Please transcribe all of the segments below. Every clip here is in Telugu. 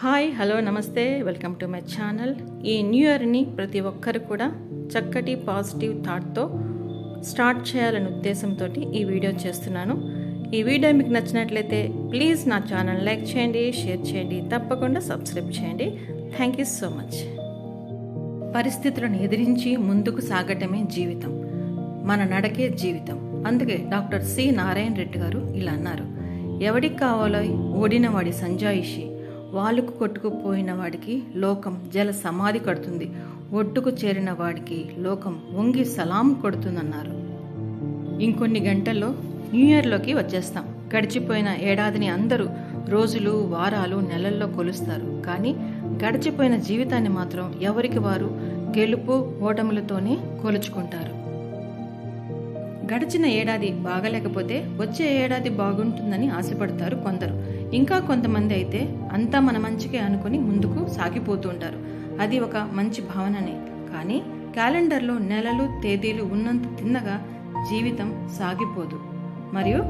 హాయ్ హలో నమస్తే, వెల్కమ్ టు మై ఛానల్. ఈ న్యూ ఇయర్ని ప్రతి ఒక్కరు కూడా చక్కటి పాజిటివ్ థాట్తో స్టార్ట్ చేయాలనే ఉద్దేశంతో ఈ వీడియో చేస్తున్నాను. ఈ వీడియో మీకు నచ్చినట్లయితే ప్లీజ్ నా ఛానల్ లైక్ చేయండి, షేర్ చేయండి, తప్పకుండా సబ్స్క్రైబ్ చేయండి. Thank you so much. పరిస్థితులను ఎదిరించి ముందుకు సాగటమే జీవితం, మన నడకే జీవితం. అందుకే డాక్టర్ సి నారాయణ రెడ్డి గారు ఇలా అన్నారు: ఎవడికి కావాలో ఓడిన వాడి సంజాయిషి, వాలుకు కొట్టుకుపోయిన వాడికి లోకం జల సమాధి కడుతుంది, ఒడ్డుకు చేరిన వాడికి లోకం వంగి సలాం కొడుతుందన్నారు. ఇంకొన్ని గంటల్లో న్యూ ఇయర్లోకి వచ్చేస్తాం. గడిచిపోయిన ఏడాదిని అందరూ రోజులు, వారాలు, నెలల్లో కొలుస్తారు. కానీ గడిచిపోయిన జీవితాన్ని మాత్రం ఎవరికి వారు గెలుపు ఓటములతోనే కొలుచుకుంటారు. గడిచిన ఏడాది బాగలేకపోతే వచ్చే ఏడాది బాగుంటుందని ఆశపడతారు కొందరు. ఇంకా కొంతమంది అయితే అంతా మన మంచికే అనుకుని ముందుకు సాగిపోతూ ఉంటారు. అది ఒక మంచి భావననే. కానీ క్యాలెండర్లో నెలలు, తేదీలు ఉన్నంత తిన్నగా జీవితం సాగిపోదు. మరియు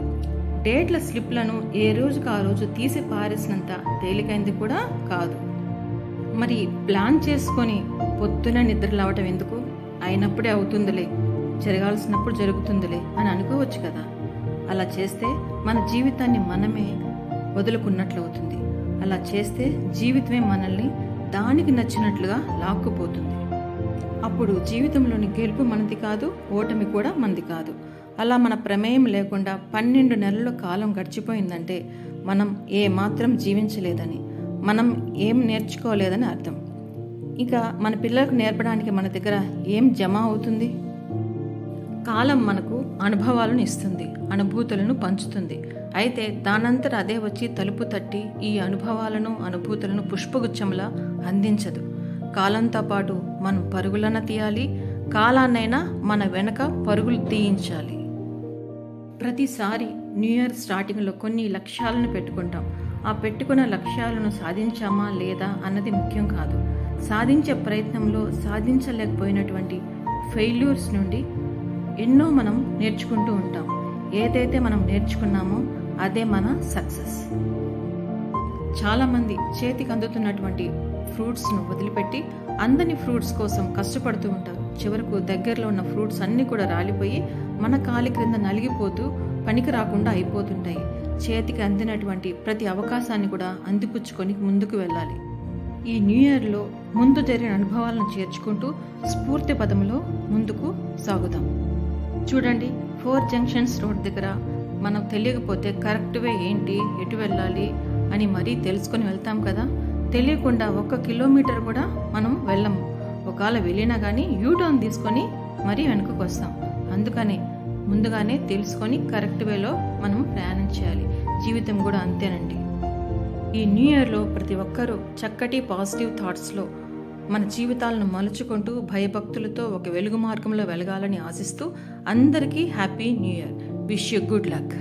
డేట్ల స్లిప్లను ఏ రోజుకు ఆ రోజు తీసి పారేసినంత తేలికైంది కూడా కాదు. మరి ప్లాన్ చేసుకొని పొద్దున నిద్ర లేవటం ఎందుకు? అయినప్పుడే అవుతుందిలే, జరగాల్సినప్పుడు జరుగుతుందిలే అని అనుకోవచ్చు కదా. అలా చేస్తే మన జీవితాన్ని మనమే వదులుకున్నట్లు అవుతుంది. అలా చేస్తే జీవితమే మనల్ని దానికి నచ్చినట్లుగా లాక్కుపోతుంది. అప్పుడు జీవితంలోని గెలుపు మనది కాదు, ఓటమి కూడా మనది కాదు. అలా మన ప్రమేయం లేకుండా 12 నెలల కాలం గడిచిపోయిందంటే మనం ఏ మాత్రం జీవించలేదని, మనం ఏం నేర్చుకోలేదని అర్థం. ఇక మన పిల్లలకు నేర్పడానికి మన దగ్గర ఏం జమ అవుతుంది? కాలం మనకు అనుభవాలను ఇస్తుంది, అనుభూతులను పంచుతుంది. అయితే దానంతట అదే వచ్చి తలుపు తట్టి ఈ అనుభూతులను పుష్పగుచ్చంలా అందించదు. కాలంతో పాటు మనం పరుగులన తీయాలి, కాలాన్నైనా మన వెనక పరుగులు తీయించాలి. ప్రతిసారి న్యూ ఇయర్ స్టార్టింగ్లో కొన్ని లక్ష్యాలను పెట్టుకుంటాం. ఆ పెట్టుకున్న లక్ష్యాలను సాధించామా లేదా అన్నది ముఖ్యం కాదు. సాధించే ప్రయత్నంలో సాధించలేకపోయినటువంటి ఫెయిల్యూర్స్ నుండి ఎన్నో మనం నేర్చుకుంటూ ఉంటాం. ఏదైతే మనం నేర్చుకున్నామో అదే మన సక్సెస్. చాలామంది చేతికి అందుతున్నటువంటి ఫ్రూట్స్ను వదిలిపెట్టి అందని ఫ్రూట్స్ కోసం కష్టపడుతూ ఉంటారు. చివరకు దగ్గరలో ఉన్న ఫ్రూట్స్ అన్నీ కూడా రాలిపోయి మన కాలి క్రింద నలిగిపోతూ పనికి రాకుండా అయిపోతుంటాయి. చేతికి అందినటువంటి ప్రతి అవకాశాన్ని కూడా అందిపుచ్చుకొని ముందుకు వెళ్ళాలి. ఈ న్యూ ఇయర్లో ముందు జరిగిన అనుభవాలను చేర్చుకుంటూ స్ఫూర్తి పదంలో ముందుకు సాగుదాం. చూడండి, 4 జంక్షన్స్ రోడ్ దగ్గర మనకు తెలియకపోతే కరెక్ట్ వే ఏంటి, ఎటు వెళ్ళాలి అని మరీ తెలుసుకొని వెళ్తాం కదా. తెలియకుండా 1 కిలోమీటర్ కూడా మనం వెళ్ళము. ఒకవేళ వెళ్ళినా కానీ యూటర్న్ తీసుకొని మరీ వెనుకకు వస్తాం. అందుకనే ముందుగానే తెలుసుకొని కరెక్ట్ వేలో మనం ప్రయాణం చేయాలి. జీవితం కూడా అంతేనండి. ఈ న్యూ ఇయర్లో ప్రతి ఒక్కరూ చక్కటి పాజిటివ్ థాట్స్లో మన జీవితాలను మలుచుకుంటూ భయభక్తులతో ఒక వెలుగు మార్గంలో వెలగాలని ఆశిస్తూ అందరికీ happy new year. Wish you good luck.